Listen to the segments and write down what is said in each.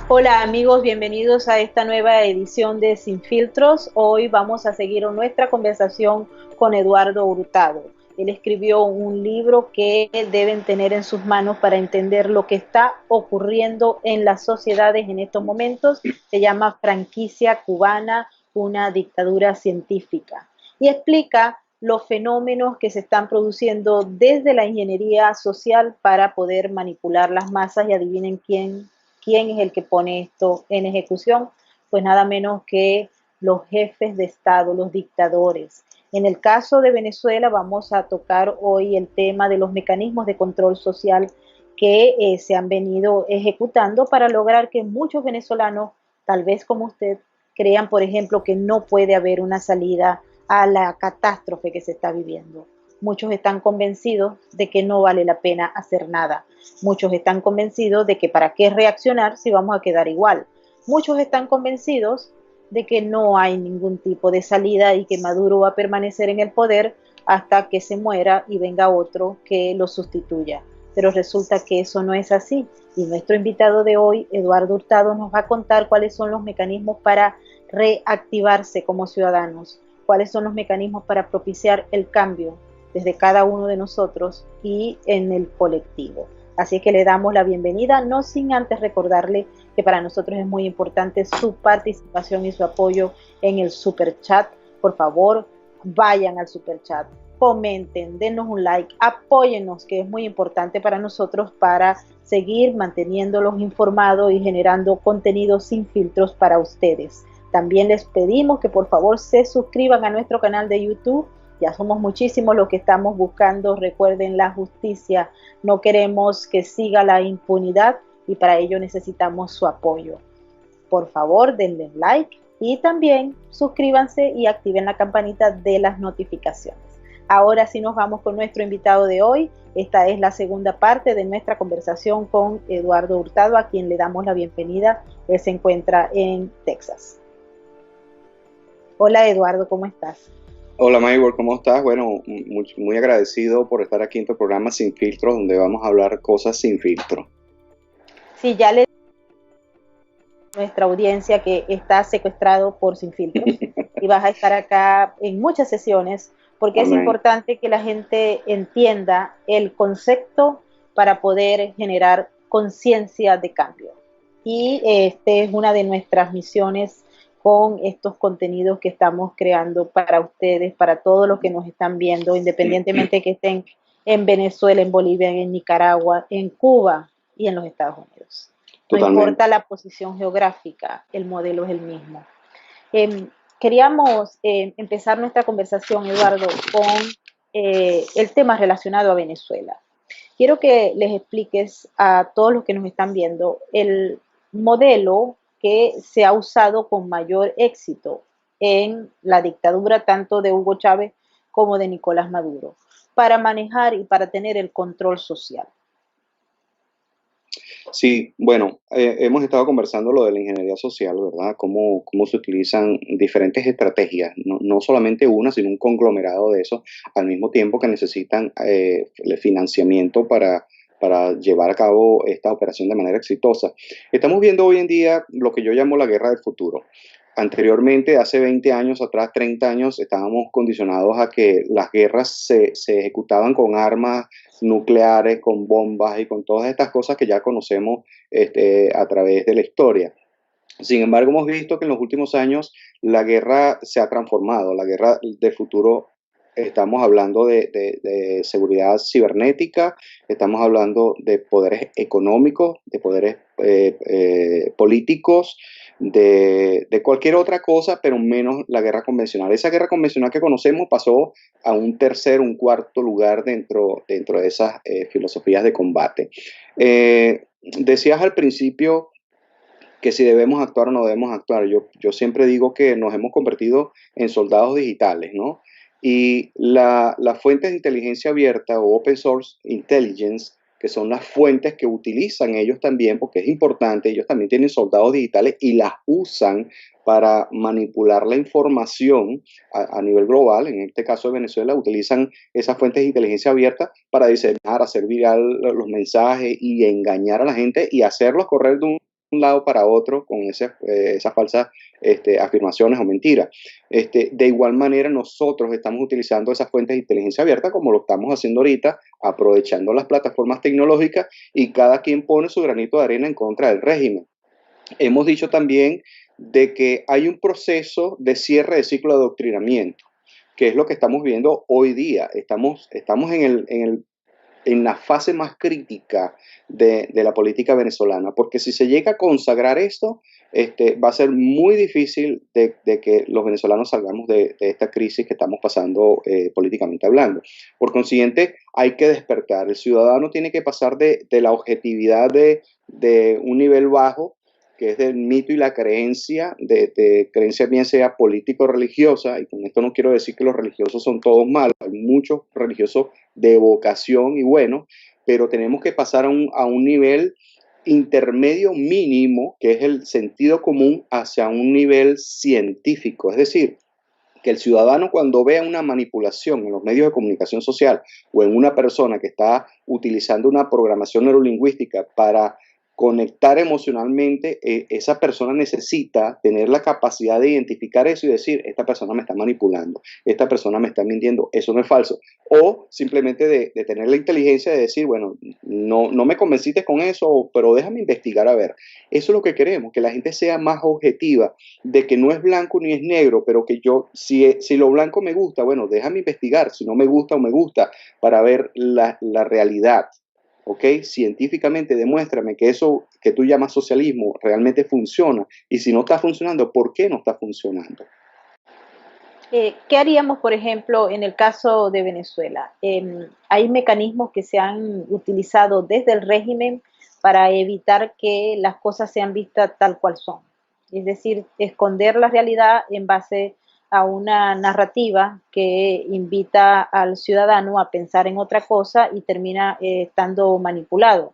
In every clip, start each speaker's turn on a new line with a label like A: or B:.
A: Hola amigos, bienvenidos a esta nueva edición de Sin Filtros. Hoy vamos a seguir nuestra conversación con Eduardo Hurtado. Él escribió un libro que deben tener en sus manos para entender lo que está ocurriendo en las sociedades en estos momentos. Se llama Franquicia Cubana, una dictadura científica. Y explica los fenómenos que se están produciendo desde la ingeniería social para poder manipular las masas y adivinen quién es el que pone esto en ejecución, pues nada menos que los jefes de Estado, los dictadores. En el caso de Venezuela vamos a tocar hoy el tema de los mecanismos de control social que se han venido ejecutando para lograr que muchos venezolanos, tal vez como usted, crean, por ejemplo, que no puede haber una salida a la catástrofe que se está viviendo. Muchos están convencidos de que no vale la pena hacer nada. Muchos están convencidos de que para qué reaccionar si vamos a quedar igual. Muchos están convencidos de que no hay ningún tipo de salida y que Maduro va a permanecer en el poder hasta que se muera y venga otro que lo sustituya. Pero resulta que eso no es así. Y nuestro invitado de hoy, Eduardo Hurtado, nos va a contar cuáles son los mecanismos para reactivarse como ciudadanos, cuáles son los mecanismos para propiciar el cambio desde cada uno de nosotros y en el colectivo. Así que le damos la bienvenida, no sin antes recordarle que para nosotros es muy importante su participación y su apoyo en el super chat. Por favor, vayan al super chat, comenten, denos un like, apóyennos, que es muy importante para nosotros para seguir manteniéndolos informados y generando contenido sin filtros para ustedes. También les pedimos que por favor se suscriban a nuestro canal de YouTube. Ya somos muchísimos los que estamos buscando, recuerden, la justicia. No queremos que siga la impunidad y para ello necesitamos su apoyo. Por favor, denle like y también suscríbanse y activen la campanita de las notificaciones. Ahora sí nos vamos con nuestro invitado de hoy. Esta es la segunda parte de nuestra conversación con Eduardo Hurtado, a quien le damos la bienvenida. Él se encuentra en Texas. Hola Eduardo, ¿cómo estás?
B: Hola Maybor, ¿cómo estás? Bueno, muy agradecido por estar aquí en tu programa Sin Filtros, donde vamos a hablar cosas sin filtro.
A: Sí, ya le nuestra audiencia que está secuestrado por Sin Filtros y vas a estar acá en muchas sesiones porque es
B: Amén.
A: importante que la gente entienda el concepto para poder generar conciencia de cambio. Y este es una de nuestras misiones con estos contenidos que estamos creando para ustedes, para todos los que nos están viendo, independientemente que estén en Venezuela, en Bolivia, en Nicaragua, en Cuba y en los Estados Unidos. No
B: Totalmente.
A: importa la posición geográfica, el modelo es el mismo. Eh, Queríamos empezar nuestra conversación, Eduardo, con el tema relacionado a Venezuela. Quiero que les expliques a todos los que nos están viendo el modelo que se ha usado con mayor éxito en la dictadura tanto de Hugo Chávez como de Nicolás Maduro para manejar y para tener el control social.
B: Sí, bueno, hemos estado conversando lo de la ingeniería social, ¿verdad? Cómo se utilizan diferentes estrategias, no solamente una, sino un conglomerado de eso, al mismo tiempo que necesitan el financiamiento para llevar a cabo esta operación de manera exitosa. Estamos viendo hoy en día lo que yo llamo la guerra del futuro. Anteriormente, hace 20 años atrás, 30 años, estábamos condicionados a que las guerras se ejecutaban con armas nucleares, con bombas y con todas estas cosas que ya conocemos a través de la historia. Sin embargo, hemos visto que en los últimos años la guerra se ha transformado. La guerra del futuro, estamos hablando de seguridad cibernética, estamos hablando de poderes económicos, de poderes políticos, de cualquier otra cosa, pero menos la guerra convencional. Esa guerra convencional que conocemos pasó a un tercer, un cuarto lugar dentro de esas filosofías de combate. Decías al principio que si debemos actuar o no debemos actuar. Yo siempre digo que nos hemos convertido en soldados digitales, ¿no? Y las fuentes de inteligencia abierta o open source intelligence, que son las fuentes que utilizan ellos también, porque es importante, ellos también tienen soldados digitales y las usan para manipular la información a nivel global. En este caso de Venezuela, utilizan esas fuentes de inteligencia abierta para diseñar, hacer viral los mensajes y engañar a la gente y hacerlos correr de un un lado para otro con esas falsas afirmaciones o mentiras. De igual manera, nosotros estamos utilizando esas fuentes de inteligencia abierta como lo estamos haciendo ahorita, aprovechando las plataformas tecnológicas y cada quien pone su granito de arena en contra del régimen. Hemos dicho también de que hay un proceso de cierre de ciclo de adoctrinamiento, que es lo que estamos viendo hoy día. Estamos en la fase más crítica de la política venezolana, porque si se llega a consagrar esto, va a ser muy difícil de que los venezolanos salgamos de esta crisis que estamos pasando políticamente hablando. Por consiguiente, hay que despertar. El ciudadano tiene que pasar de la objetividad de un nivel bajo, que es del mito y la creencia, de creencia bien sea político o religiosa, y con esto no quiero decir que los religiosos son todos malos, hay muchos religiosos de vocación y bueno, pero tenemos que pasar a un nivel intermedio mínimo, que es el sentido común, hacia un nivel científico, es decir, que el ciudadano cuando vea una manipulación en los medios de comunicación social o en una persona que está utilizando una programación neurolingüística para conectar emocionalmente, esa persona necesita tener la capacidad de identificar eso y decir, esta persona me está manipulando, esta persona me está mintiendo, eso no es falso. O simplemente de tener la inteligencia de decir, bueno, no me convenciste con eso, pero déjame investigar a ver. Eso es lo que queremos, que la gente sea más objetiva, de que no es blanco ni es negro, pero que yo, si lo blanco me gusta, bueno, déjame investigar, si no me gusta o me gusta, para ver la realidad. ¿Ok? Científicamente demuéstrame que eso que tú llamas socialismo realmente funciona. Y si no está funcionando, ¿por qué no está funcionando?
A: ¿Qué haríamos, por ejemplo, en el caso de Venezuela? Hay mecanismos que se han utilizado desde el régimen para evitar que las cosas sean vistas tal cual son. Es decir, esconder la realidad en base a una narrativa que invita al ciudadano a pensar en otra cosa y termina estando manipulado.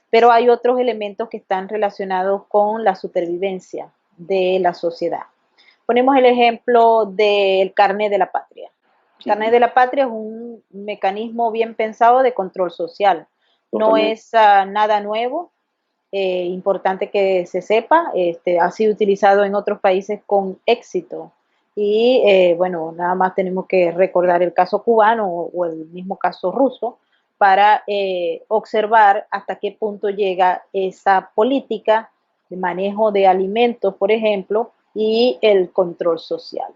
A: Pero hay otros elementos que están relacionados con la supervivencia de la sociedad. Ponemos el ejemplo del carnet de la patria. El carnet de la patria es un mecanismo bien pensado de control social. No
B: Totalmente.
A: es nada nuevo, importante que se sepa, ha sido utilizado en otros países con éxito. Y bueno, nada más tenemos que recordar el caso cubano o el mismo caso ruso para observar hasta qué punto llega esa política de manejo de alimentos, por ejemplo, y el control social.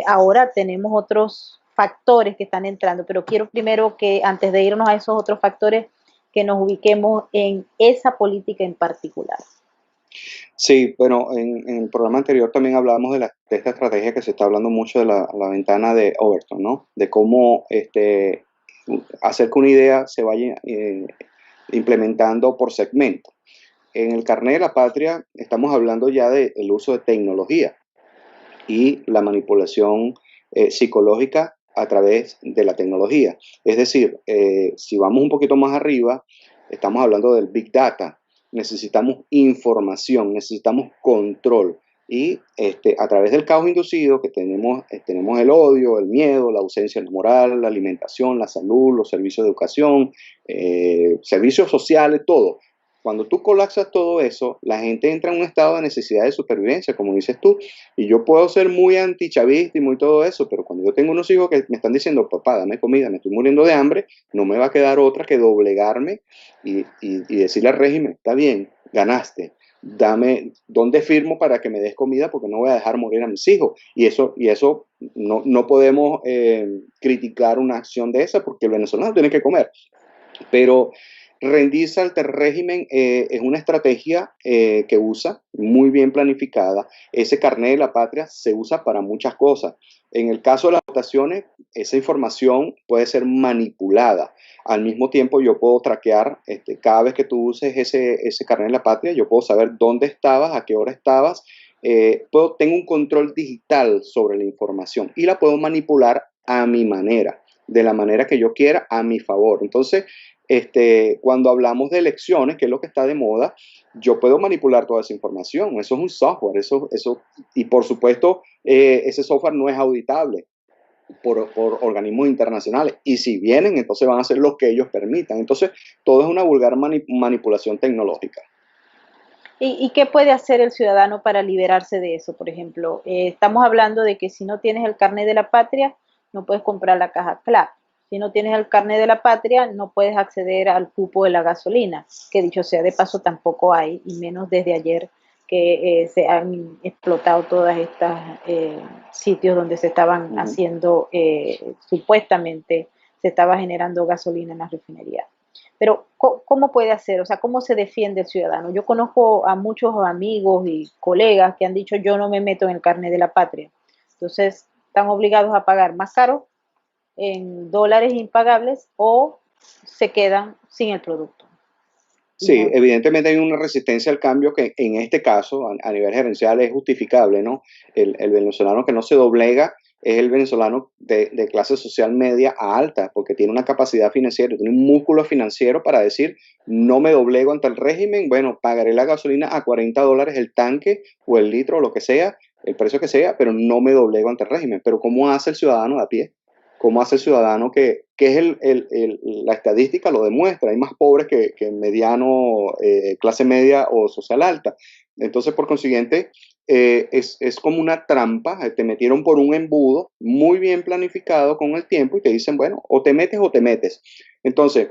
A: Ahora tenemos otros factores que están entrando, pero quiero primero que antes de irnos a esos otros factores, que nos ubiquemos en esa política en particular.
B: Sí, bueno, en el programa anterior también hablábamos de esta estrategia que se está hablando mucho de la ventana de Overton, ¿no? De cómo hacer que una idea se vaya implementando por segmento. En el carnet de la patria estamos hablando ya del uso de tecnología y la manipulación psicológica a través de la tecnología. Es decir, si vamos un poquito más arriba, estamos hablando del Big Data. Necesitamos información, necesitamos control. Y a través del caos inducido que tenemos el odio, el miedo, la ausencia de moral, la alimentación, la salud, los servicios de educación, servicios sociales, todo. Cuando tú colapsas todo eso, la gente entra en un estado de necesidad de supervivencia, como dices tú, y yo puedo ser muy antichavista y muy todo eso, pero cuando yo tengo unos hijos que me están diciendo, papá, dame comida, me estoy muriendo de hambre, no me va a quedar otra que doblegarme y decirle al régimen, está bien, ganaste, dame, ¿dónde firmo para que me des comida? Porque no voy a dejar morir a mis hijos. Y eso no podemos criticar una acción de esa porque el venezolano tiene que comer. Pero rendirse al régimen es una estrategia que usa, muy bien planificada. Ese carnet de la patria se usa para muchas cosas. En el caso de las votaciones, esa información puede ser manipulada. Al mismo tiempo, yo puedo traquear, cada vez que tú uses ese carnet de la patria, yo puedo saber dónde estabas, a qué hora estabas. Tengo un control digital sobre la información y la puedo manipular a mi manera, de la manera que yo quiera, a mi favor. Entonces, cuando hablamos de elecciones, que es lo que está de moda, yo puedo manipular toda esa información. Eso es un software, y por supuesto, ese software no es auditable por organismos internacionales. Y si vienen, entonces van a hacer lo que ellos permitan. Entonces, todo es una vulgar manipulación tecnológica.
A: ¿Y qué puede hacer el ciudadano para liberarse de eso? Por ejemplo, estamos hablando de que si no tienes el carnet de la patria, no puedes comprar la caja CLAP. Si no tienes el carnet de la patria, no puedes acceder al cupo de la gasolina, que dicho sea de paso tampoco hay, y menos desde ayer que se han explotado todas estas sitios donde se estaban
B: Ujú.
A: haciendo, supuestamente se estaba generando gasolina en las refinerías. Pero, ¿cómo puede hacer? O sea, ¿cómo se defiende el ciudadano? Yo conozco a muchos amigos y colegas que han dicho, yo no me meto en el carnet de la patria. Entonces, están obligados a pagar más caro en dólares impagables o se quedan sin el producto. Y
B: Sí,
A: no,
B: evidentemente hay una resistencia al cambio que en este caso, a nivel gerencial, es justificable, ¿no? El venezolano que no se doblega es el venezolano de clase social media a alta, porque tiene una capacidad financiera, tiene un músculo financiero para decir, no me doblego ante el régimen, bueno, pagaré la gasolina a $40 el tanque o el litro o lo que sea, el precio que sea, pero no me doblego ante el régimen. Pero ¿cómo hace el ciudadano de a pie? ¿Cómo hace el ciudadano que es la estadística lo demuestra? Hay más pobres que mediano, clase media o social alta. Entonces, por consiguiente, es como una trampa, te metieron por un embudo muy bien planificado con el tiempo y te dicen, bueno, o te metes o te metes. Entonces,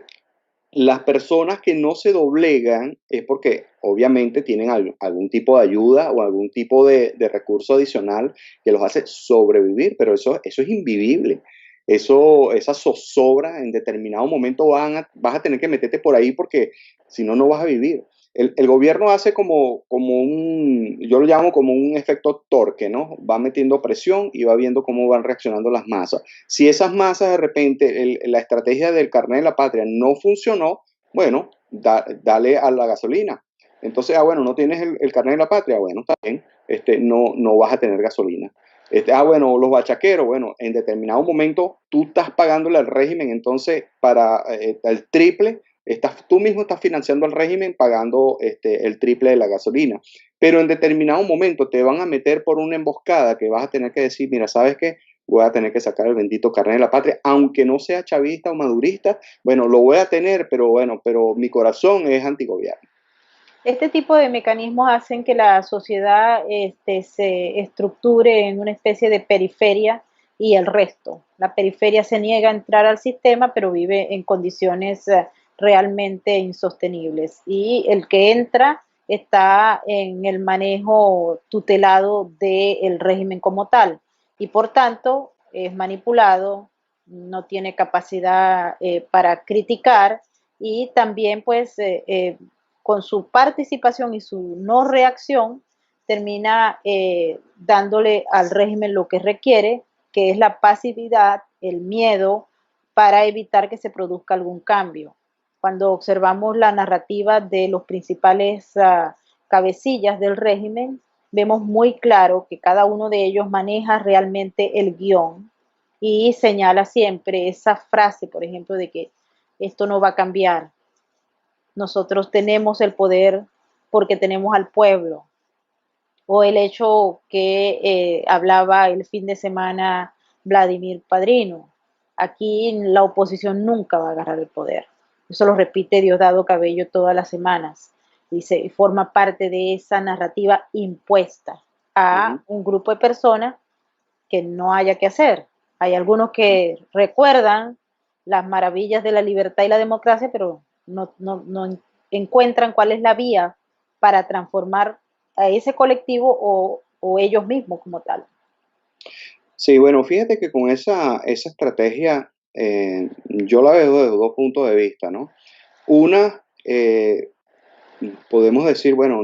B: las personas que no se doblegan es porque obviamente tienen algún tipo de ayuda o algún tipo de recurso adicional que los hace sobrevivir, pero eso es invivible. Esa zozobra en determinado momento vas a tener que meterte por ahí porque si no, no vas a vivir. El gobierno hace yo lo llamo como un efecto torque, ¿no? Va metiendo presión y va viendo cómo van reaccionando las masas. Si esas masas de repente, la estrategia del carnet de la patria no funcionó, bueno, dale a la gasolina. Entonces, bueno, no tienes el carnet de la patria, bueno, está bien, no vas a tener gasolina. Bueno, los bachaqueros, bueno, en determinado momento tú estás pagándole al régimen, entonces para el triple, tú mismo estás financiando al régimen pagando el triple de la gasolina. Pero en determinado momento te van a meter por una emboscada que vas a tener que decir, mira, ¿sabes qué? Voy a tener que sacar el bendito carnet de la patria, aunque no sea chavista o madurista, bueno, lo voy a tener, pero bueno, pero mi corazón es antigobierno.
A: este tipo de mecanismos hacen que la sociedad se estructure en una especie de periferia y el resto. La periferia se niega a entrar al sistema, pero vive en condiciones realmente insostenibles. Y el que entra está en el manejo tutelado del régimen como tal. Y por tanto es manipulado, no tiene capacidad para criticar y también pues con su participación y su no reacción, termina dándole al régimen lo que requiere, que es la pasividad, el miedo, para evitar que se produzca algún cambio. Cuando observamos la narrativa de los principales cabecillas del régimen, vemos muy claro que cada uno de ellos maneja realmente el guión y señala siempre esa frase, por ejemplo, de que esto no va a cambiar, nosotros tenemos el poder porque tenemos al pueblo, o el hecho que hablaba el fin de semana Vladimir Padrino, aquí la oposición nunca va a agarrar el poder. Eso lo repite Diosdado Cabello todas las semanas. Dice, y forma parte de esa narrativa impuesta
B: Uh
A: a
B: -huh.
A: un grupo de personas que no haya que hacer. Hay algunos que recuerdan las maravillas de la libertad y la democracia, pero no encuentran cuál es la vía para transformar a ese colectivo o ellos mismos como tal.
B: Sí, bueno, fíjate que con esa estrategia yo la veo desde dos puntos de vista, ¿no? Una, podemos decir, bueno,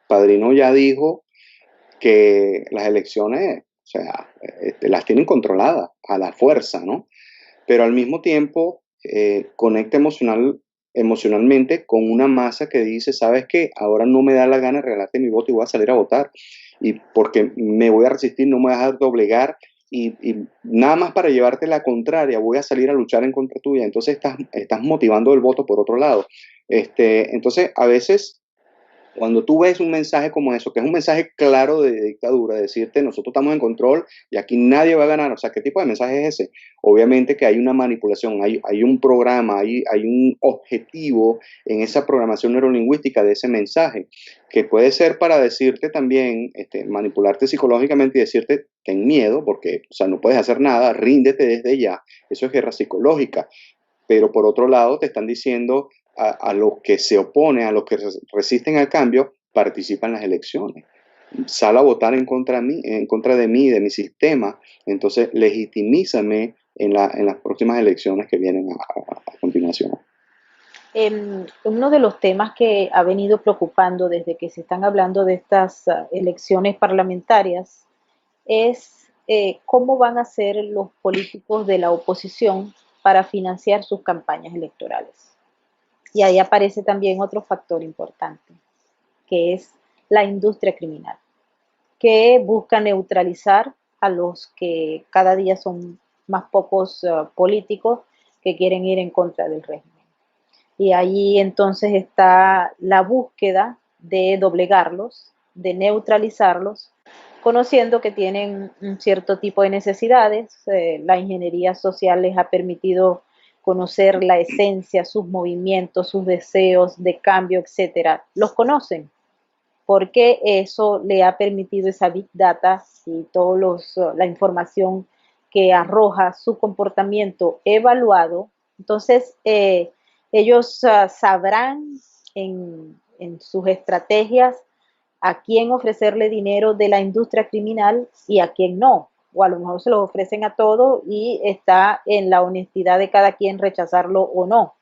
B: Padrino ya dijo que las elecciones, o sea, las tienen controladas a la fuerza, ¿no? Pero al mismo tiempo conecta emocionalmente con una masa que dice, ¿sabes qué? Ahora no me da la gana de regalarte mi voto y voy a salir a votar. Y porque me voy a resistir, no me voy a dejar doblegar y nada más para llevarte la contraria, voy a salir a luchar en contra tuya. Entonces estás motivando el voto por otro lado. Entonces, a veces Cuando tú ves un mensaje como eso, que es un mensaje claro de dictadura, de decirte nosotros estamos en control y aquí nadie va a ganar, o sea, ¿qué tipo de mensaje es ese? Obviamente que hay una manipulación, hay un programa, hay un objetivo en esa programación neurolingüística de ese mensaje, que puede ser para decirte también, manipularte psicológicamente y decirte, ten miedo, porque, o sea, no puedes hacer nada, ríndete desde ya, eso es guerra psicológica, pero por otro lado te están diciendo a los que se oponen, a los que resisten al cambio, participa en las elecciones. Sal a votar en contra de mí, de mi sistema, entonces legitimízame en las próximas elecciones que vienen a continuación.
A: Uno de los temas que ha venido preocupando desde que se están hablando de estas elecciones parlamentarias es cómo van a ser los políticos de la oposición para financiar sus campañas electorales. Y ahí aparece también otro factor importante, que es la industria criminal, que busca neutralizar a los que cada día son más pocos políticos que quieren ir en contra del régimen. Y allí entonces está la búsqueda de doblegarlos, de neutralizarlos, conociendo que tienen un cierto tipo de necesidades. La ingeniería social les ha permitido conocer la esencia, sus movimientos, sus deseos de cambio, etcétera. Los conocen porque eso le ha permitido esa big data y toda la información que arroja su comportamiento evaluado. Entonces, ellos sabrán en sus estrategias a quién ofrecerle dinero de la industria criminal y a quién no. O a lo mejor se lo ofrecen a todo y está en la honestidad de cada quien rechazarlo o no.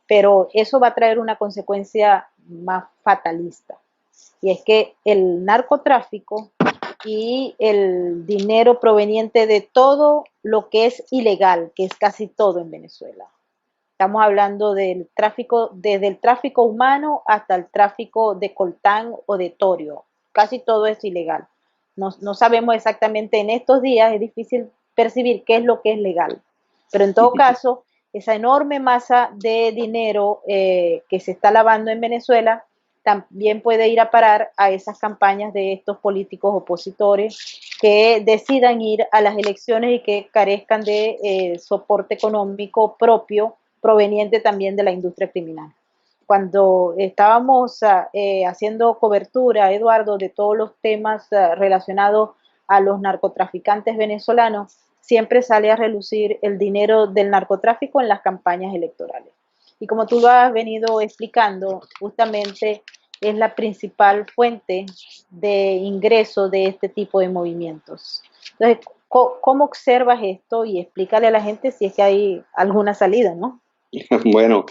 A: Pero eso va a traer una consecuencia más fatalista. Y es que el narcotráfico y el dinero proveniente de todo lo que es ilegal, que es casi todo en Venezuela. Estamos hablando del tráfico, desde el tráfico humano hasta el tráfico de coltán o de torio. Casi todo es ilegal. No sabemos exactamente en estos días, es difícil percibir qué es lo que es legal. Pero en todo caso, esa enorme masa de dinero que se está lavando en Venezuela también puede ir a parar a esas campañas de estos políticos opositores que decidan ir a las elecciones y que carezcan de soporte económico propio proveniente también de la industria criminal. Cuando estábamos haciendo cobertura, Eduardo, de todos los temas relacionados a los narcotraficantes venezolanos, siempre sale a relucir el dinero del narcotráfico en las campañas electorales. Y como tú lo has venido explicando, justamente es la principal fuente de ingreso de este tipo de movimientos. Entonces, ¿cómo observas esto? Y explícale a la gente si es que hay alguna salida, ¿no?
B: Bueno,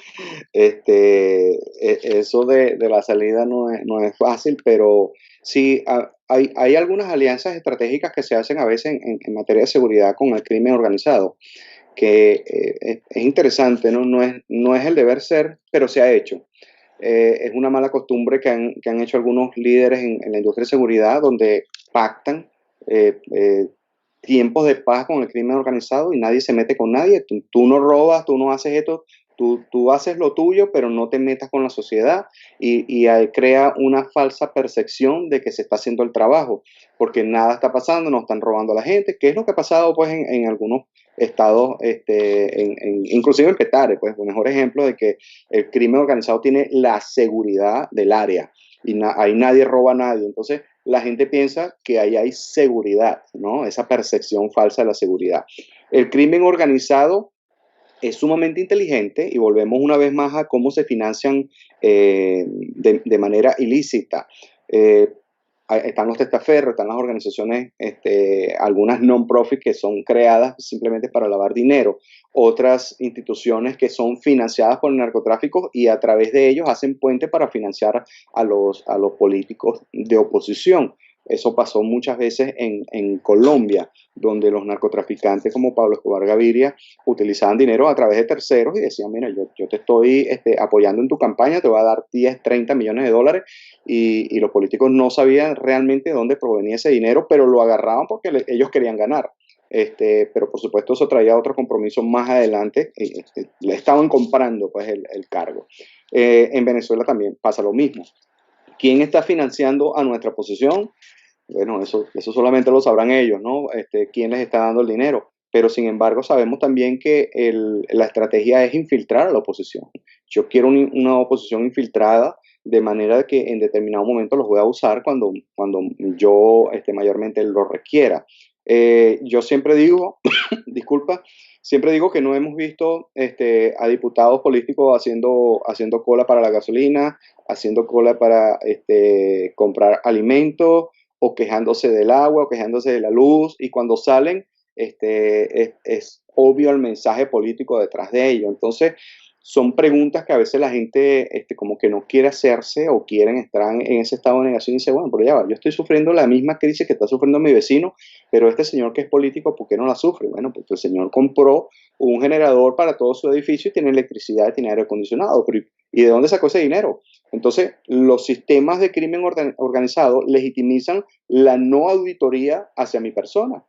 B: eso de la salida no es fácil, pero sí hay algunas alianzas estratégicas que se hacen a veces en materia de seguridad con el crimen organizado, que es interesante, ¿no? No es el deber ser, pero se ha hecho. Es una mala costumbre que han hecho algunos líderes en la industria de seguridad, donde pactan eh, eh, tiempos de paz con el crimen organizado y nadie se mete con nadie. Tú no robas, tú no haces esto, tú haces lo tuyo, pero no te metas con la sociedad y crea una falsa percepción de que se está haciendo el trabajo, porque nada está pasando, no están robando a la gente, que es lo que ha pasado pues en algunos estados, inclusive en Petare, pues el mejor ejemplo de que el crimen organizado tiene la seguridad del área y ahí nadie roba a nadie. Entonces, la gente piensa que ahí hay seguridad, ¿no? Esa percepción falsa de la seguridad. El crimen organizado es sumamente inteligente y volvemos una vez más a cómo se financian de manera ilícita. Eh, Están los testaferros, están las organizaciones, algunas non-profit que son creadas simplemente para lavar dinero, otras instituciones que son financiadas por el narcotráfico y a través de ellos hacen puente para financiar a los políticos de oposición. Eso pasó muchas veces en Colombia, donde los narcotraficantes como Pablo Escobar Gaviria utilizaban dinero a través de terceros y decían, mira, yo te estoy apoyando en tu campaña, te voy a dar 10, 30 millones de dólares y los políticos no sabían realmente de dónde provenía ese dinero, pero lo agarraban porque ellos querían ganar. Pero por supuesto eso traía otro compromiso más adelante, le estaban comprando pues el cargo. En Venezuela también pasa lo mismo. ¿Quién está financiando a nuestra oposición? Bueno, eso solamente lo sabrán ellos, ¿no? Quién les está dando el dinero. Pero sin embargo, sabemos también que la estrategia es infiltrar a la oposición. Yo quiero una oposición infiltrada de manera que en determinado momento los voy a usar cuando yo mayormente lo requiera. Yo siempre digo, disculpa, siempre digo que no hemos visto a diputados políticos haciendo cola para la gasolina, haciendo cola para comprar alimentos o quejándose del agua, o quejándose de la luz, y cuando salen, es obvio el mensaje político detrás de ello. Entonces, son preguntas que a veces la gente como que no quiere hacerse o quieren estar en ese estado de negación y dice, bueno, pero ya va, yo estoy sufriendo la misma crisis que está sufriendo mi vecino, pero este señor que es político, ¿por qué no la sufre? Bueno, porque el señor compró un generador para todo su edificio y tiene electricidad, tiene aire acondicionado, pero ¿y de dónde sacó ese dinero? Entonces, los sistemas de crimen organizado legitimizan la no auditoría hacia mi persona.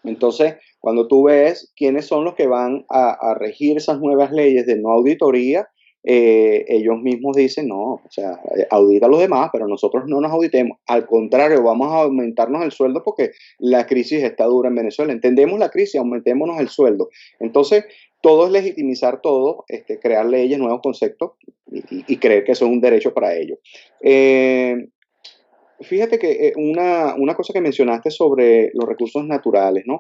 B: Entonces, cuando tú ves quiénes son los que van a regir esas nuevas leyes de no auditoría, ellos mismos dicen, no, o sea, audita a los demás, pero nosotros no nos auditemos. Al contrario, vamos a aumentarnos el sueldo porque la crisis está dura en Venezuela. Entendemos la crisis, aumentémonos el sueldo. Entonces, todo es legitimizar todo, crear leyes, nuevos conceptos y creer que eso es un derecho para ellos. Fíjate que una cosa que mencionaste sobre los recursos naturales, ¿no?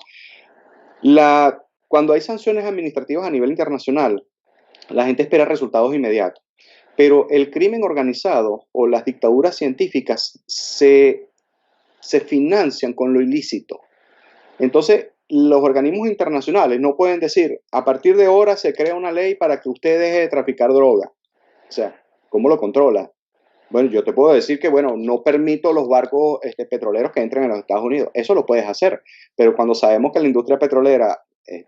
B: Cuando hay sanciones administrativas a nivel internacional, la gente espera resultados inmediatos, pero el crimen organizado o las dictaduras científicas se financian con lo ilícito. Entonces, los organismos internacionales no pueden decir, a partir de ahora se crea una ley para que usted deje de traficar droga. O sea, ¿cómo lo controla? Bueno, yo te puedo decir que, bueno, no permito los barcos petroleros que entren en los Estados Unidos. Eso lo puedes hacer. Pero cuando sabemos que la industria petrolera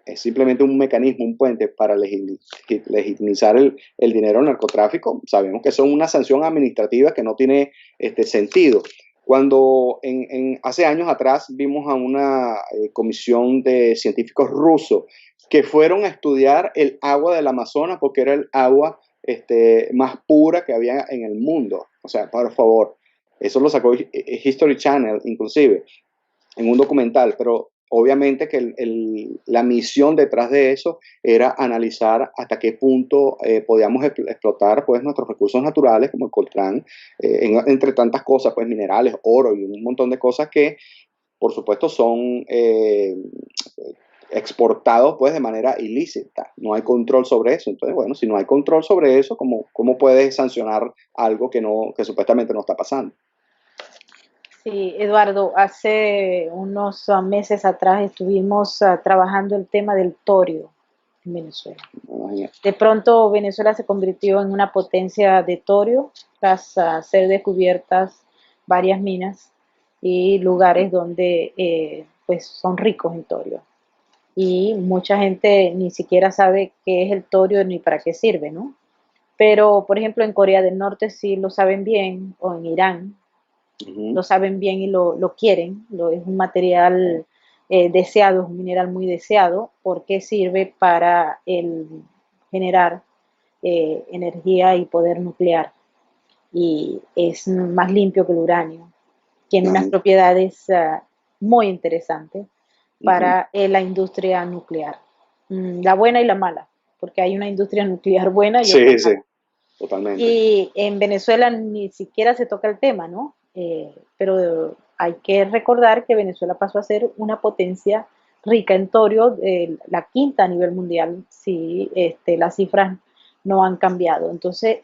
B: es simplemente un mecanismo, un puente para legitimizar el dinero del narcotráfico, sabemos que son una sanción administrativa que no tiene sentido. Cuando hace años atrás vimos a una comisión de científicos rusos que fueron a estudiar el agua del Amazonas porque era el agua más pura que había en el mundo. O sea, por favor, eso lo sacó History Channel, inclusive, en un documental, pero obviamente que la misión detrás de eso era analizar hasta qué punto podíamos explotar pues, nuestros recursos naturales, como el coltrán, entre tantas cosas, pues minerales, oro y un montón de cosas que, por supuesto, son exportados pues de manera ilícita. No hay control sobre eso. Entonces, bueno, si no hay control sobre eso, ¿cómo puedes sancionar algo que supuestamente no está pasando?
A: Sí, Eduardo, hace unos meses atrás estuvimos trabajando el tema del torio en Venezuela. De pronto Venezuela se convirtió en una potencia de torio tras ser descubiertas varias minas y lugares donde pues son ricos en torio. Y mucha gente ni siquiera sabe qué es el torio ni para qué sirve, ¿no? Pero, por ejemplo, en Corea del Norte sí lo saben bien, o en Irán lo saben bien y lo quieren. Es un material deseado, es un mineral muy deseado porque sirve para generar energía y poder nuclear. Y es más limpio que el uranio. Tiene unas propiedades muy interesantes para la industria nuclear. La buena y la mala, porque hay una industria nuclear buena y otra
B: Sí, sí,
A: mala.
B: totalmente.
A: Y en Venezuela ni siquiera se toca el tema, ¿no? Pero hay que recordar que Venezuela pasó a ser una potencia rica en torio, la quinta a nivel mundial, si las cifras no han cambiado. Entonces,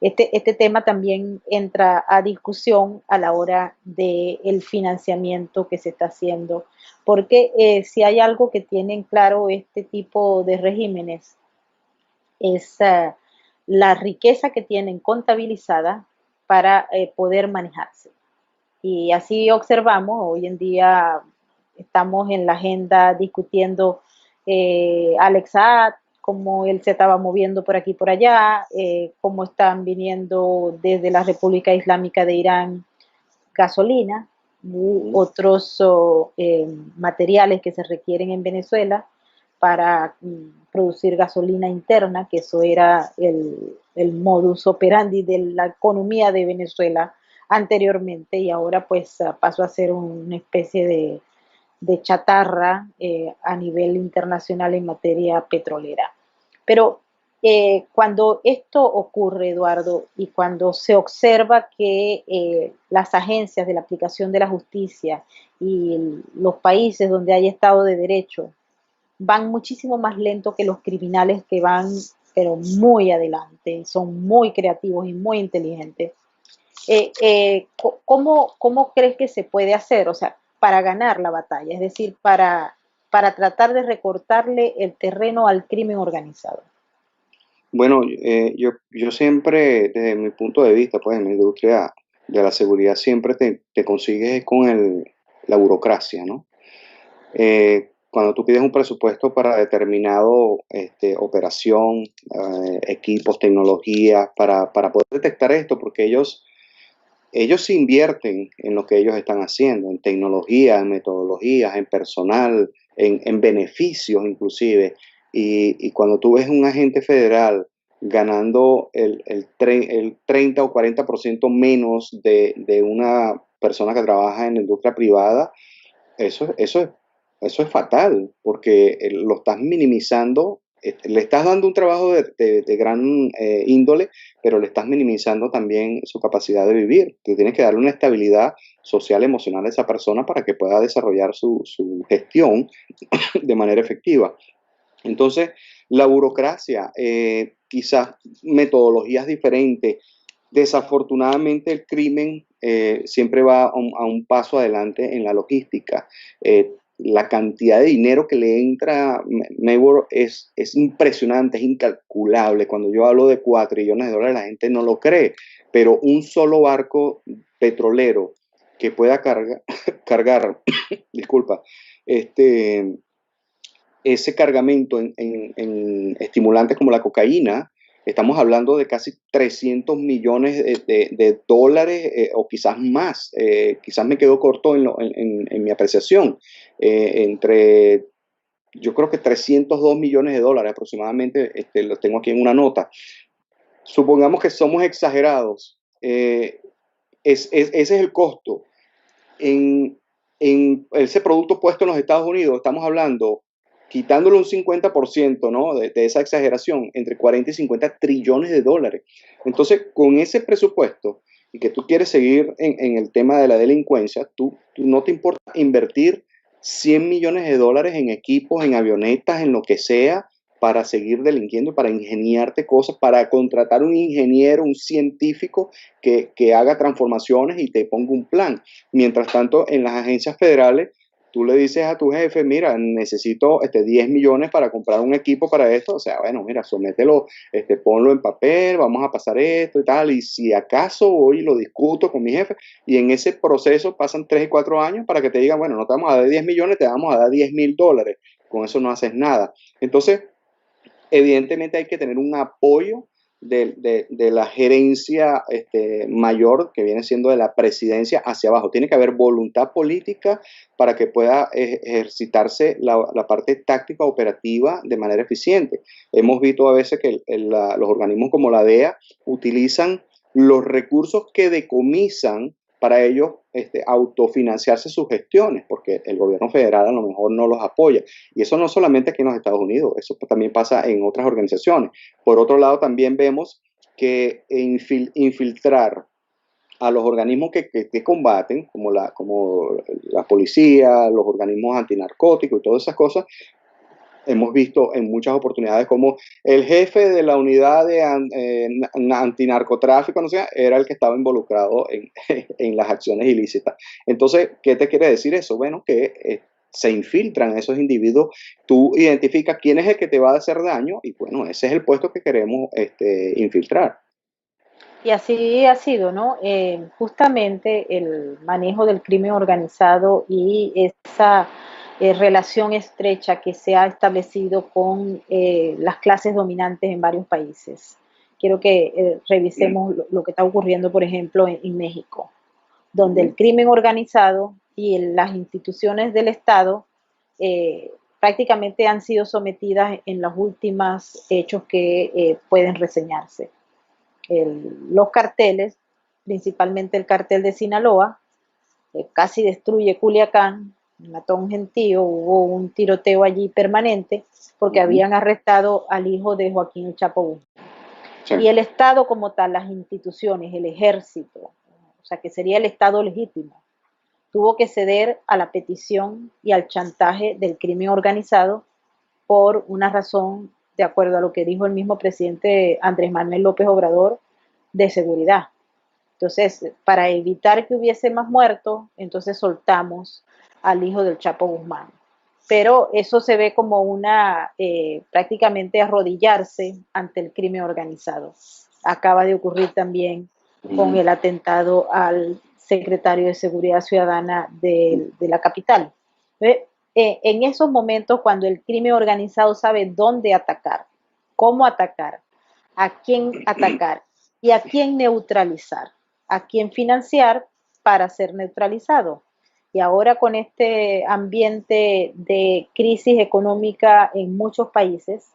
A: este tema también entra a discusión a la hora del financiamiento que se está haciendo, porque si hay algo que tienen claro este tipo de regímenes es la riqueza que tienen contabilizada para poder manejarse. Y así observamos, hoy en día estamos en la agenda discutiendo Alexa, cómo él se estaba moviendo por aquí y por allá, cómo están viniendo desde la República Islámica de Irán gasolina u otros materiales que se requieren en Venezuela para producir gasolina interna, que eso era el modus operandi de la economía de Venezuela anteriormente, y ahora pues pasó a ser una especie de chatarra a nivel internacional en materia petrolera. Pero cuando esto ocurre, Eduardo, y cuando se observa que las agencias de la aplicación de la justicia y los países donde hay Estado de Derecho van muchísimo más lento que los criminales que van, pero muy adelante, son muy creativos y muy inteligentes. ¿Cómo crees que se puede hacer? O sea, para ganar la batalla, es decir, para tratar de recortarle el terreno al crimen organizado.
B: Bueno, yo siempre, desde mi punto de vista, pues en la industria de la seguridad, siempre te consigues con la burocracia, ¿no? Cuando tú pides un presupuesto para determinado operación, equipos, tecnología, para poder detectar esto, porque ellos invierten en lo que ellos están haciendo, en tecnología, en metodologías, en personal, en beneficios inclusive. Y cuando tú ves un agente federal ganando el 30 o 40% menos de una persona que trabaja en la industria privada, eso, eso es, eso es fatal, porque lo estás minimizando, le estás dando un trabajo de gran índole, pero le estás minimizando también su capacidad de vivir. Tú tienes que darle una estabilidad social, emocional a esa persona para que pueda desarrollar su gestión de manera efectiva. Entonces, la burocracia, quizás metodologías diferentes. Desafortunadamente, el crimen siempre va a un paso adelante en la logística. La cantidad de dinero que le entra a Maybor es impresionante, es incalculable. Cuando yo hablo de $4 trillones, la gente no lo cree, pero un solo barco petrolero que pueda cargar disculpa, este, ese cargamento en estimulantes como la cocaína, estamos hablando de casi 300 millones de dólares o quizás más. Quizás me quedo corto en mi apreciación. Entre, yo creo que 302 millones de dólares aproximadamente, lo tengo aquí en una nota. Supongamos que somos exagerados. Ese es el costo. En ese producto puesto en los Estados Unidos, estamos hablando, quitándole un 50%, ¿no? De esa exageración, entre 40 y 50 trillones de dólares. Entonces, con ese presupuesto y que tú quieres seguir en el tema de la delincuencia, tú no te importa invertir 100 millones de dólares en equipos, en avionetas, en lo que sea, para seguir delinquiendo, para ingeniarte cosas, para contratar un ingeniero, un científico que haga transformaciones y te ponga un plan. Mientras tanto, en las agencias federales, tú le dices a tu jefe, mira, necesito 10 millones para comprar un equipo para esto. O sea, bueno, mira, somételo, ponlo en papel, vamos a pasar esto y tal. Y si acaso hoy lo discuto con mi jefe, y en ese proceso pasan 3 y 4 años para que te digan, bueno, no te vamos a dar 10 millones, te vamos a dar $10,000. Con eso no haces nada. Entonces, evidentemente hay que tener un apoyo de la gerencia mayor, que viene siendo de la presidencia hacia abajo. Tiene que haber voluntad política para que pueda ejercitarse la parte táctica operativa de manera eficiente. Hemos visto a veces que los organismos como la DEA utilizan los recursos que decomisan para ellos autofinanciarse sus gestiones, porque el gobierno federal a lo mejor no los apoya. Y eso no solamente aquí en los Estados Unidos, eso también pasa en otras organizaciones. Por otro lado, también vemos que infiltrar a los organismos que combaten, como la policía, los organismos antinarcóticos y todas esas cosas, hemos visto en muchas oportunidades como el jefe de la unidad de antinarcotráfico, no sé, era el que estaba involucrado en las acciones ilícitas. Entonces, ¿qué te quiere decir eso? Bueno, que se infiltran esos individuos, tú identificas quién es el que te va a hacer daño y bueno, ese es el puesto que queremos infiltrar.
A: Y así ha sido, ¿no? Justamente el manejo del crimen organizado y esa relación estrecha que se ha establecido con las clases dominantes en varios países. Quiero que revisemos lo que está ocurriendo, por ejemplo, en México, donde el crimen organizado y las instituciones del Estado prácticamente han sido sometidas en los últimos hechos que pueden reseñarse. Los carteles, principalmente el cartel de Sinaloa, casi destruye Culiacán, mató a un gentío, hubo un tiroteo allí permanente porque
B: Ujú.
A: habían arrestado al hijo de Joaquín El Chapo Guzmán.
B: Sí.
A: Y el Estado como tal, las instituciones, el ejército, o sea, que sería el Estado legítimo, tuvo que ceder a la petición y al chantaje del crimen organizado por una razón, de acuerdo a lo que dijo el mismo presidente Andrés Manuel López Obrador, de seguridad. Entonces, para evitar que hubiese más muertos, entonces soltamos al hijo del Chapo Guzmán. Pero eso se ve como una prácticamente arrodillarse ante el crimen organizado. Acaba de ocurrir también con
B: Ujú.
A: el atentado al secretario de Seguridad Ciudadana de la capital. En esos momentos, cuando el crimen organizado sabe dónde atacar, cómo atacar, a quién atacar y a quién neutralizar, a quién financiar para ser neutralizado. Y ahora con este ambiente de crisis económica en muchos países,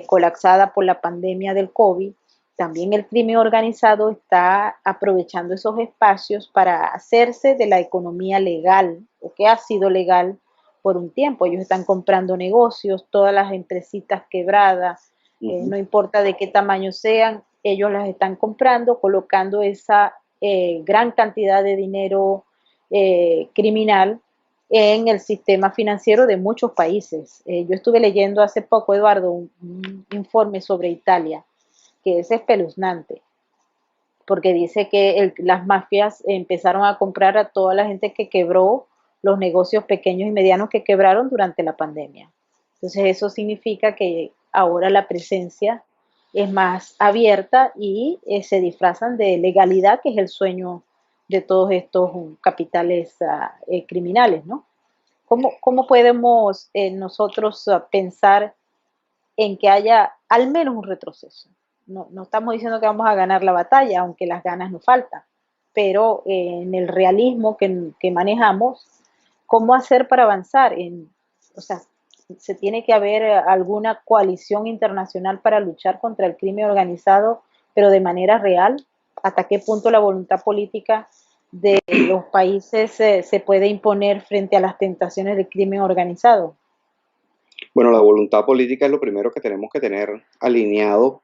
A: colapsada por la pandemia del COVID, también el crimen organizado está aprovechando esos espacios para hacerse de la economía legal, o que ha sido legal por un tiempo. Ellos están comprando negocios, todas las empresitas quebradas,
B: Ujú.
A: no importa de qué tamaño sean, ellos las están comprando, colocando esa gran cantidad de dinero criminal en el sistema financiero de muchos países. Yo estuve leyendo hace poco, Eduardo, un informe sobre Italia, que es espeluznante, porque dice que las mafias empezaron a comprar a toda la gente que quebró, los negocios pequeños y medianos que quebraron durante la pandemia. Entonces eso significa que ahora la presencia es más abierta y se disfrazan de legalidad, que es el sueño de todos estos capitales criminales, ¿no? ¿Cómo podemos nosotros pensar en que haya al menos un retroceso? No estamos diciendo que vamos a ganar la batalla, aunque las ganas nos faltan, pero en el realismo que manejamos, ¿cómo hacer para avanzar? O sea, se tiene que haber alguna coalición internacional para luchar contra el crimen organizado, pero de manera real. ¿Hasta qué punto la voluntad política de los países se puede imponer frente a las tentaciones del crimen organizado?
B: Bueno, la voluntad política es lo primero que tenemos que tener alineado,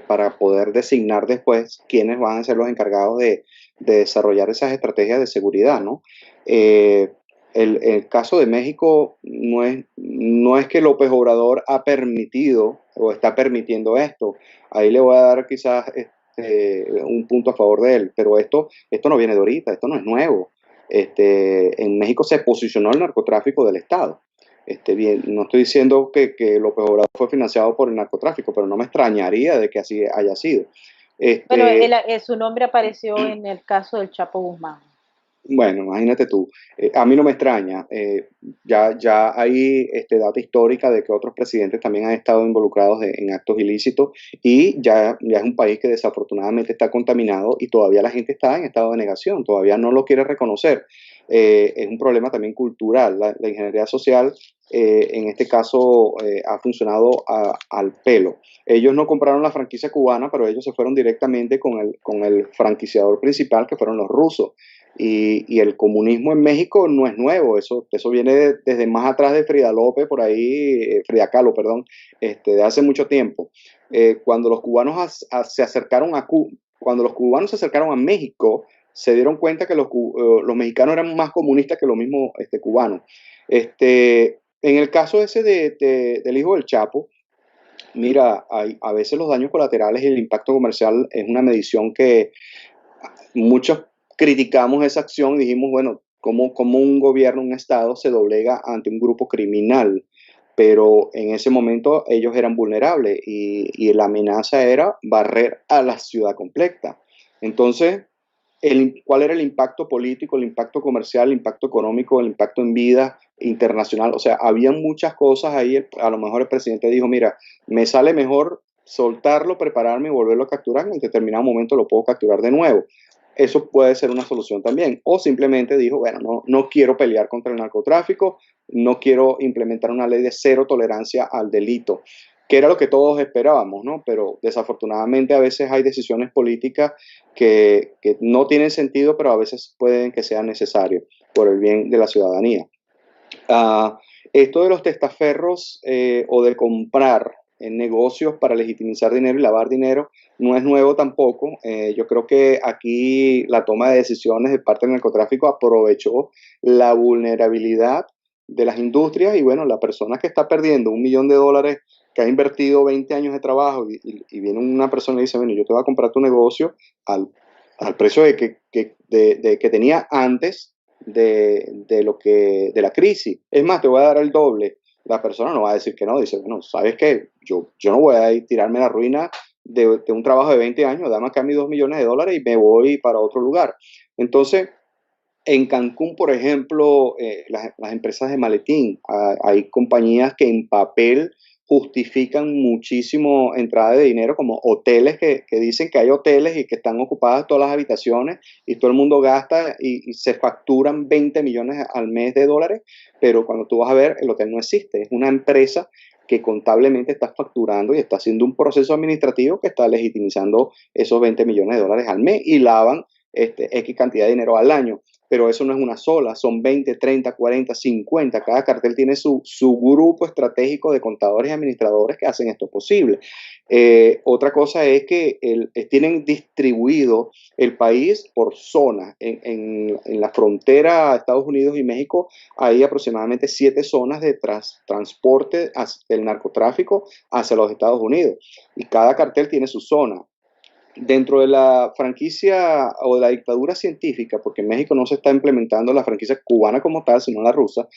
B: para poder designar después quiénes van a ser los encargados de desarrollar esas estrategias de seguridad, ¿no? Eh, el caso de México no es que López Obrador ha permitido o está permitiendo esto. Ahí le voy a dar quizás un punto a favor de él, pero esto no viene de ahorita, esto no es nuevo. En México se posicionó el narcotráfico del Estado. Bien, no estoy diciendo que López Obrador fue financiado por el narcotráfico, pero no me extrañaría de que así haya sido.
A: Bueno,
B: Este,
A: su nombre apareció en el caso del Chapo Guzmán.
B: bueno, imagínate tú, a mí no me extraña, ya hay data histórica de que otros presidentes también han estado involucrados en actos ilícitos y ya es un país que desafortunadamente está contaminado y todavía la gente está en estado de negación, todavía no lo quiere reconocer. Es un problema también cultural, la ingeniería social en este caso ha funcionado al pelo. Ellos no compraron la franquicia cubana, pero ellos se fueron directamente con el franquiciador principal, que fueron los rusos. Y el comunismo en México no es nuevo, eso viene desde más atrás de Frida López, por ahí, Frida Kahlo, perdón, de hace mucho tiempo. Cuando los cubanos se acercaron cuando los cubanos se acercaron a México, se dieron cuenta que los mexicanos eran más comunistas que los mismos cubanos. En el caso ese del hijo del Chapo, mira, a veces los daños colaterales y el impacto comercial es una medición que muchos criticamos esa acción, dijimos, bueno, ¿cómo un gobierno, un Estado se doblega ante un grupo criminal? Pero en ese momento ellos eran vulnerables y la amenaza era barrer a la ciudad completa. Entonces, ¿cuál era el impacto político, el impacto comercial, el impacto económico, el impacto en vida internacional? O sea, había muchas cosas ahí. A lo mejor el presidente dijo, mira, me sale mejor soltarlo, prepararme y volverlo a capturar. En determinado momento lo puedo capturar de nuevo. eso puede ser una solución también. O simplemente dijo, bueno, no quiero pelear contra el narcotráfico, no quiero implementar una ley de cero tolerancia al delito, que era lo que todos esperábamos, ¿no? Pero desafortunadamente a veces hay decisiones políticas que no tienen sentido, pero a veces pueden que sean necesarios por el bien de la ciudadanía. Uh, Esto de los testaferros o de comprar en negocios para legitimizar dinero y lavar dinero no es nuevo tampoco. Yo creo que aquí la toma de decisiones de parte del narcotráfico aprovechó la vulnerabilidad de las industrias y bueno, la persona que está perdiendo $1 millón que ha invertido 20 años de trabajo y viene una persona y dice, bueno, yo te voy a comprar tu negocio al, al precio que tenía antes de la crisis. Es más, te voy a dar el doble. La persona no va a decir que no, dice, bueno, ¿sabes qué? Yo no voy a ir tirarme la ruina de un trabajo de 20 años, dame acá mis $2 millones y me voy para otro lugar. Entonces, en Cancún, por ejemplo, las empresas de maletín, hay compañías que en papel justifican muchísimo entrada de dinero, como hoteles que dicen que hay hoteles y que están ocupadas todas las habitaciones y todo el mundo gasta y se facturan 20 millones al mes de dólares, pero cuando tú vas a ver, el hotel no existe, es una empresa que contablemente está facturando y está haciendo un proceso administrativo que está legitimizando esos 20 millones de dólares al mes y lavan X cantidad de dinero al año, pero eso no es una sola, son 20, 30, 40, 50. Cada cartel tiene su grupo estratégico de contadores y administradores que hacen esto posible. Otra cosa es que tienen distribuido el país por zonas. En la frontera a Estados Unidos y México hay aproximadamente 7 zonas de transporte del narcotráfico hacia los Estados Unidos y cada cartel tiene su zona dentro de la franquicia o de la dictadura científica, porque en México no se está implementando la franquicia cubana como tal, sino la rusa,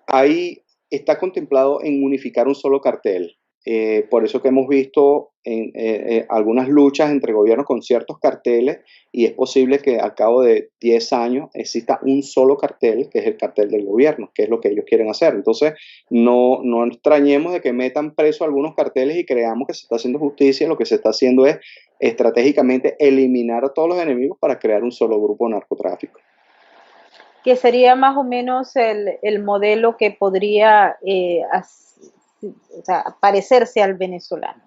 B: ahí está contemplado en unificar un solo cartel. Por eso que hemos visto algunas luchas entre gobiernos con ciertos carteles y es posible que al cabo de 10 años exista un solo cartel, que es el cartel del gobierno, que es lo que ellos quieren hacer. Entonces, no extrañemos de que metan preso algunos carteles y creamos que se está haciendo justicia. Lo que se está haciendo es estratégicamente eliminar a todos los enemigos para crear un solo grupo de narcotráfico.
A: Que sería más o menos el modelo que podría o sea, parecerse al venezolano,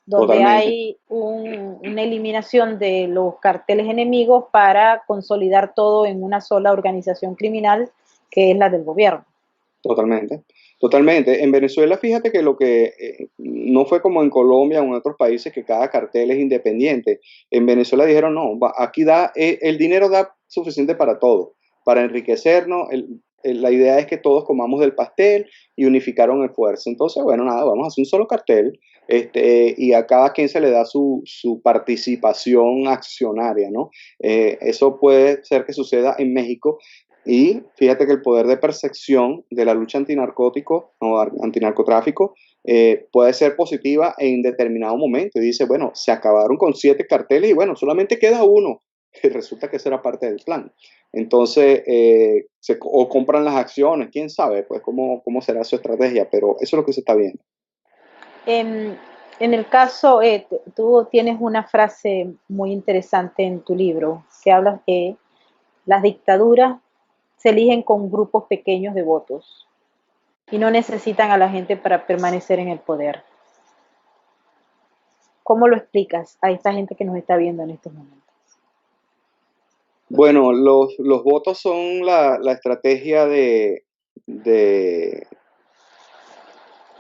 A: donde
B: Totalmente.
A: hay una eliminación de los carteles enemigos para consolidar todo en una sola organización criminal que es la del gobierno.
B: Totalmente, totalmente. En Venezuela, fíjate que lo que no fue como en Colombia o en otros países que cada cartel es independiente. En Venezuela dijeron, no, aquí el dinero da suficiente para todo, para enriquecernos. La idea es que todos comamos del pastel y unificaron esfuerzos. Entonces, bueno, nada, vamos a hacer un solo cartel y a cada quien se le da su participación accionaria, ¿no? Eso puede ser que suceda en México y fíjate que el poder de percepción de la lucha antinarcótico o antinarcotráfico puede ser positiva en determinado momento. Y dice, bueno, se acabaron con 7 carteles y bueno, solamente queda uno. Y resulta que eso era parte del plan. Entonces, o compran las acciones, quién sabe, pues cómo será su estrategia, pero eso es lo que se está viendo.
A: En el caso, tú tienes una frase muy interesante en tu libro que hablas que las dictaduras se eligen con grupos pequeños de votos y no necesitan a la gente para permanecer en el poder. ¿Cómo lo explicas a esta gente que nos está viendo en estos momentos?
B: Bueno, los votos son la estrategia de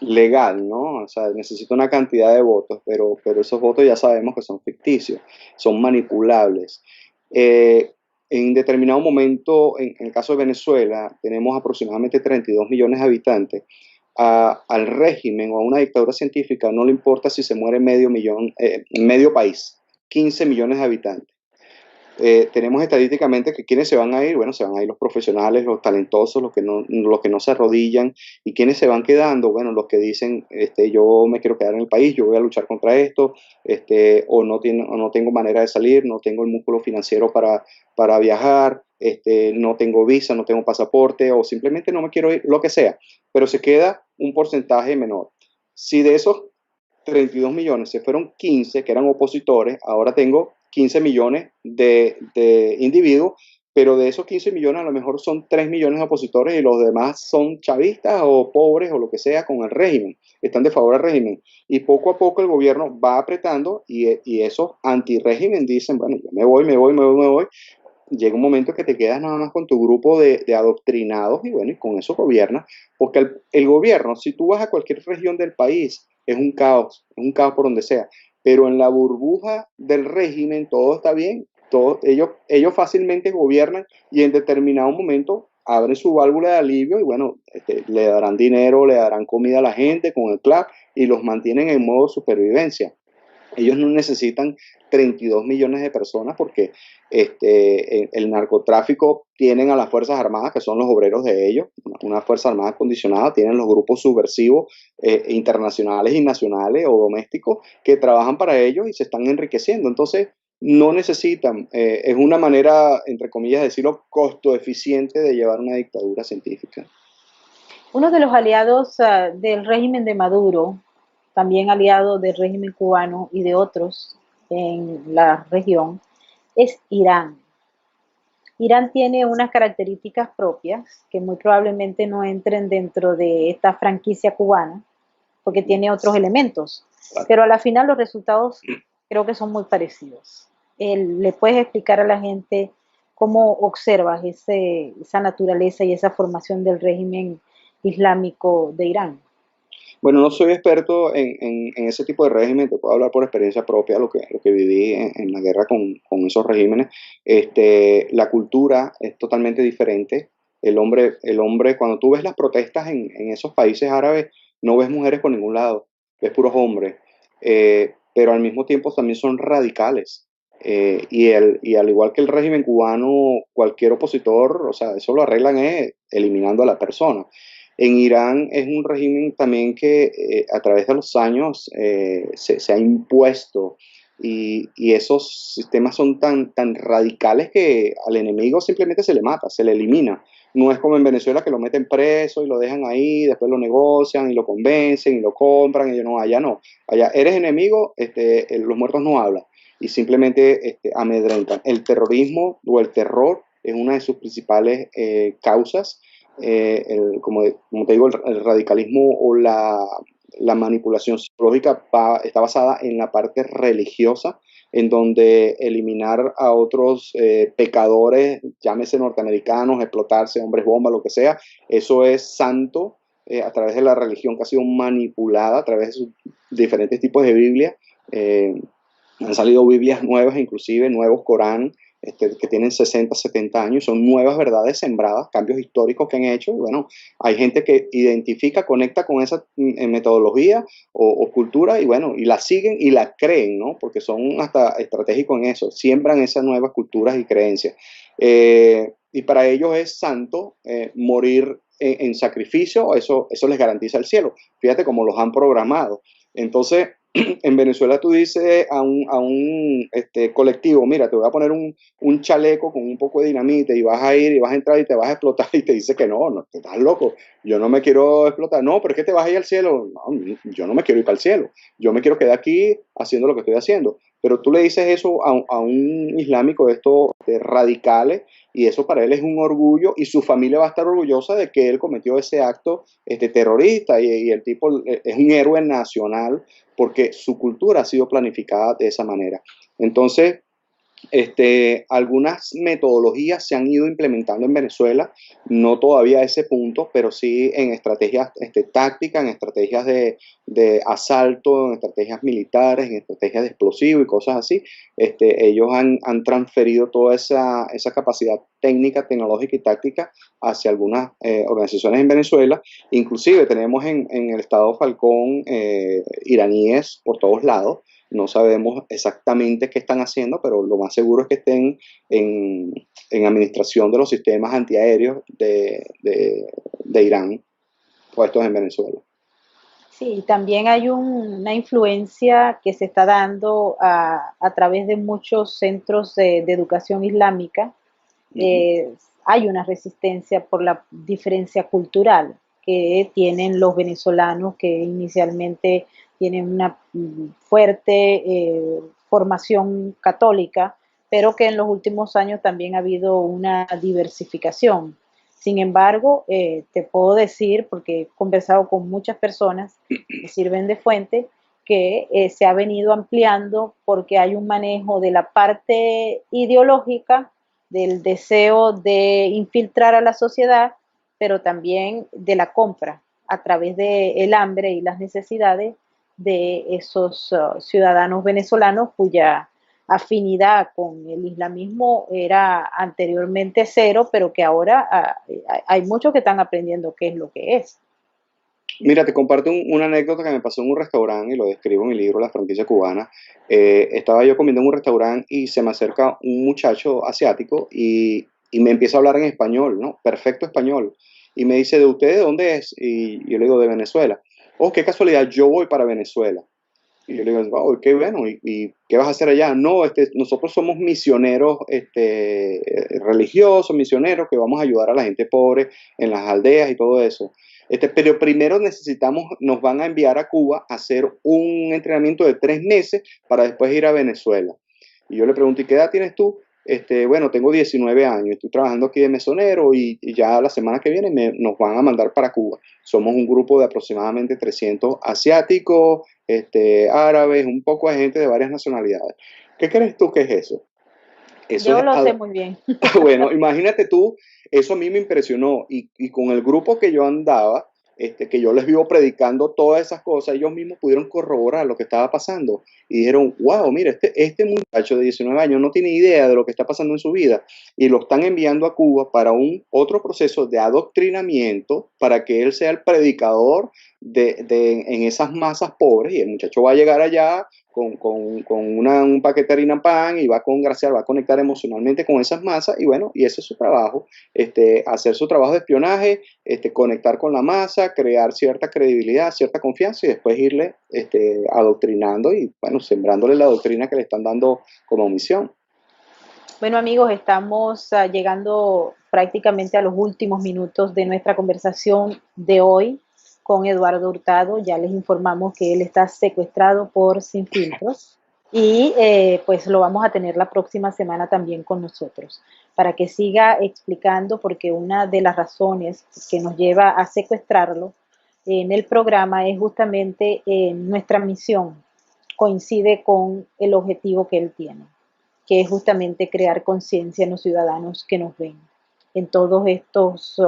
B: legal, ¿no? O sea, necesita una cantidad de votos, pero esos votos ya sabemos que son ficticios, son manipulables. En determinado momento, en el caso de Venezuela, tenemos aproximadamente 32 millones de habitantes. Al régimen o a una dictadura científica no le importa si se muere medio millón, medio país, 15 millones de habitantes. Tenemos estadísticamente que quienes se van a ir, bueno, se van a ir los profesionales, los talentosos, los que no se arrodillan, y quienes se van quedando, bueno, los que dicen, yo me quiero quedar en el país, yo voy a luchar contra esto, o no tengo manera de salir, no tengo el músculo financiero para viajar, no tengo visa, no tengo pasaporte, o simplemente no me quiero ir, lo que sea, pero se queda un porcentaje menor. Si de esos 32 millones se fueron 15 que eran opositores, ahora tengo 15 millones de individuos, pero de esos 15 millones a lo mejor son 3 millones de opositores y los demás son chavistas o pobres o lo que sea con el régimen, están de favor al régimen. Y poco a poco el gobierno va apretando y esos anti-régimen dicen, bueno, yo me voy. Llega un momento que te quedas nada más con tu grupo de adoctrinados y bueno, y con eso gobiernas, porque el gobierno, si tú vas a cualquier región del país, es un caos por donde sea, pero en la burbuja del régimen todo está bien, todo, ellos fácilmente gobiernan y en determinado momento abren su válvula de alivio y bueno, le darán dinero, le darán comida a la gente con el CLAP y los mantienen en modo supervivencia. Ellos no necesitan 32 millones de personas porque el narcotráfico tienen a las Fuerzas Armadas, que son los obreros de ellos, una Fuerza Armada condicionada, tienen los grupos subversivos internacionales y nacionales o domésticos que trabajan para ellos y se están enriqueciendo. Entonces, no necesitan, es una manera, entre comillas, de decirlo, costo eficiente de llevar una dictadura científica.
A: Uno de los aliados del régimen de Maduro, también aliado del régimen cubano y de otros en la región, es Irán. Irán tiene unas características propias que muy probablemente no entren dentro de esta franquicia cubana, porque tiene otros elementos, pero a la final los resultados creo que son muy parecidos. ¿Le puedes explicar a la gente cómo observas esa naturaleza y esa formación del régimen islámico de Irán?
B: Bueno, no soy experto en ese tipo de régimen, te puedo hablar por experiencia propia, lo que viví en la guerra con esos regímenes. La cultura es totalmente diferente. Cuando tú ves las protestas en esos países árabes, no ves mujeres por ningún lado, ves puros hombres, pero al mismo tiempo también son radicales. Y al igual que el régimen cubano, cualquier opositor, o sea, eso lo arreglan eliminando a la persona. En Irán es un régimen también que a través de los años se ha impuesto y esos sistemas son tan radicales que al enemigo simplemente se le mata, se le elimina. No es como en Venezuela que lo meten preso y lo dejan ahí, después lo negocian y lo convencen y lo compran y no, allá no. Allá eres enemigo, los muertos no hablan y simplemente amedrentan. El terrorismo o el terror es una de sus principales causas como te digo, el radicalismo o la manipulación psicológica está basada en la parte religiosa, en donde eliminar a otros pecadores, llámese norteamericanos, explotarse, hombres bomba, lo que sea, eso es santo a través de la religión que ha sido manipulada a través de sus diferentes tipos de Biblia. Eh, Han salido Biblias nuevas, inclusive nuevos Corán, que tienen 60, 70 años, son nuevas verdades sembradas, cambios históricos que han hecho. Y bueno, hay gente que identifica, conecta con esa metodología o cultura y bueno, y la siguen y la creen, ¿no? Porque son hasta estratégicos en eso, siembran esas nuevas culturas y creencias. Y para ellos es santo morir en sacrificio, eso les garantiza el cielo. Fíjate cómo los han programado. Entonces, en Venezuela tú dices a un colectivo, mira, te voy a poner un chaleco con un poco de dinamita y vas a ir y vas a entrar y te vas a explotar y te dice que no, te estás loco, yo no me quiero explotar, no, pero es que te vas a ir al cielo, no, yo no me quiero ir para el cielo, yo me quiero quedar aquí haciendo lo que estoy haciendo, pero tú le dices eso a un islámico de estos radicales y eso para él es un orgullo y su familia va a estar orgullosa de que él cometió ese acto terrorista y el tipo es un héroe nacional porque su cultura ha sido planificada de esa manera. Entonces, algunas metodologías se han ido implementando en Venezuela, no todavía a ese punto, pero sí en estrategias tácticas, en estrategias de asalto, en estrategias militares, en estrategias de explosivo y cosas así. Ellos han transferido toda esa capacidad técnica, tecnológica y táctica hacia algunas organizaciones en Venezuela. Inclusive tenemos en el estado Falcón iraníes por todos lados, no sabemos exactamente qué están haciendo, pero lo más seguro es que estén en administración de los sistemas antiaéreos de Irán puestos en Venezuela.
A: Sí, también hay una influencia que se está dando a través de muchos centros de educación islámica.
B: Ujú.
A: Hay una resistencia por la diferencia cultural que tienen los venezolanos que inicialmente tienen una fuerte formación católica, pero que en los últimos años también ha habido una diversificación. Sin embargo, te puedo decir, porque he conversado con muchas personas que sirven de fuente, que se ha venido ampliando porque hay un manejo de la parte ideológica, del deseo de infiltrar a la sociedad, pero también de la compra a través del hambre y las necesidades de esos ciudadanos venezolanos cuya afinidad con el islamismo era anteriormente cero, pero que ahora hay muchos que están aprendiendo qué es lo que es.
B: Mira, te comparto una anécdota que me pasó en un restaurante y lo describo en mi libro La franquicia cubana. Estaba yo comiendo en un restaurante y se me acerca un muchacho asiático y me empieza a hablar en español, ¿no? Perfecto español. Y me dice, ¿de usted de dónde es? Y yo le digo, de Venezuela. Oh, qué casualidad, yo voy para Venezuela. Y yo le digo, wow, qué bueno, ¿y qué vas a hacer allá? No, nosotros somos misioneros religiosos, misioneros que vamos a ayudar a la gente pobre en las aldeas y todo eso. Pero primero nos van a enviar a Cuba a hacer un entrenamiento de 3 meses para después ir a Venezuela. Y yo le pregunto, ¿y qué edad tienes tú? Bueno, tengo 19 años, estoy trabajando aquí de mesonero y ya la semana que viene nos van a mandar para Cuba. Somos un grupo de aproximadamente 300 asiáticos, árabes, un poco de gente de varias nacionalidades. ¿Qué crees tú que es eso? Eso
A: Yo
B: es,
A: lo sé muy bien.
B: bueno, imagínate tú, eso a mí me impresionó y con el grupo que yo andaba, que yo les vivo predicando todas esas cosas, ellos mismos pudieron corroborar lo que estaba pasando y dijeron, wow, mira, este muchacho de 19 años no tiene idea de lo que está pasando en su vida y lo están enviando a Cuba para un otro proceso de adoctrinamiento para que él sea el predicador en esas masas pobres y el muchacho va a llegar allá con un paquete de harina pan y va a congraciar, va a conectar emocionalmente con esas masas y bueno, y ese es su trabajo, hacer su trabajo de espionaje, conectar con la masa, crear cierta credibilidad, cierta confianza y después irle adoctrinando y bueno, sembrándole la doctrina que le están dando como misión.
A: Bueno amigos, estamos llegando prácticamente a los últimos minutos de nuestra conversación de hoy con Eduardo Hurtado. Ya les informamos que él está secuestrado por Sin Filtros y pues lo vamos a tener la próxima semana también con nosotros para que siga explicando, porque una de las razones que nos lleva a secuestrarlo en el programa es justamente nuestra misión coincide con el objetivo que él tiene, que es justamente crear conciencia en los ciudadanos que nos ven, en todos estos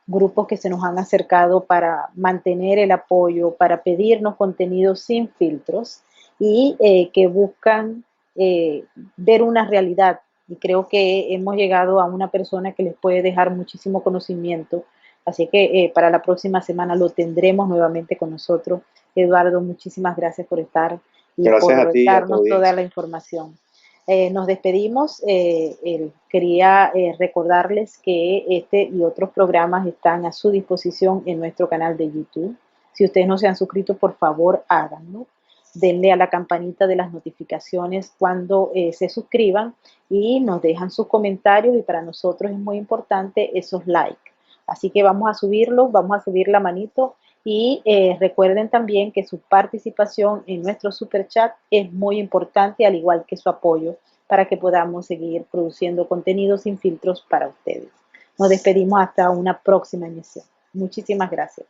A: grupos que se nos han acercado para mantener el apoyo, para pedirnos contenidos sin filtros y que buscan ver una realidad. Y creo que hemos llegado a una persona que les puede dejar muchísimo conocimiento. Así que para la próxima semana lo tendremos nuevamente con nosotros. Eduardo, muchísimas gracias por estar y
B: Gracias a
A: por
B: ti y a tu
A: darnos toda
B: audiencia.
A: la información. Nos despedimos. Quería recordarles que este y otros programas están a su disposición en nuestro canal de YouTube. Si ustedes no se han suscrito, por favor, háganlo. Denle a la campanita de las notificaciones cuando se suscriban y nos dejan sus comentarios, y para nosotros es muy importante esos likes. Así que vamos a subirlos, vamos a subir la manito y recuerden también que su participación en nuestro super chat es muy importante, al igual que su apoyo, para que podamos seguir produciendo contenido sin filtros para ustedes. Nos despedimos hasta una próxima emisión. Muchísimas gracias.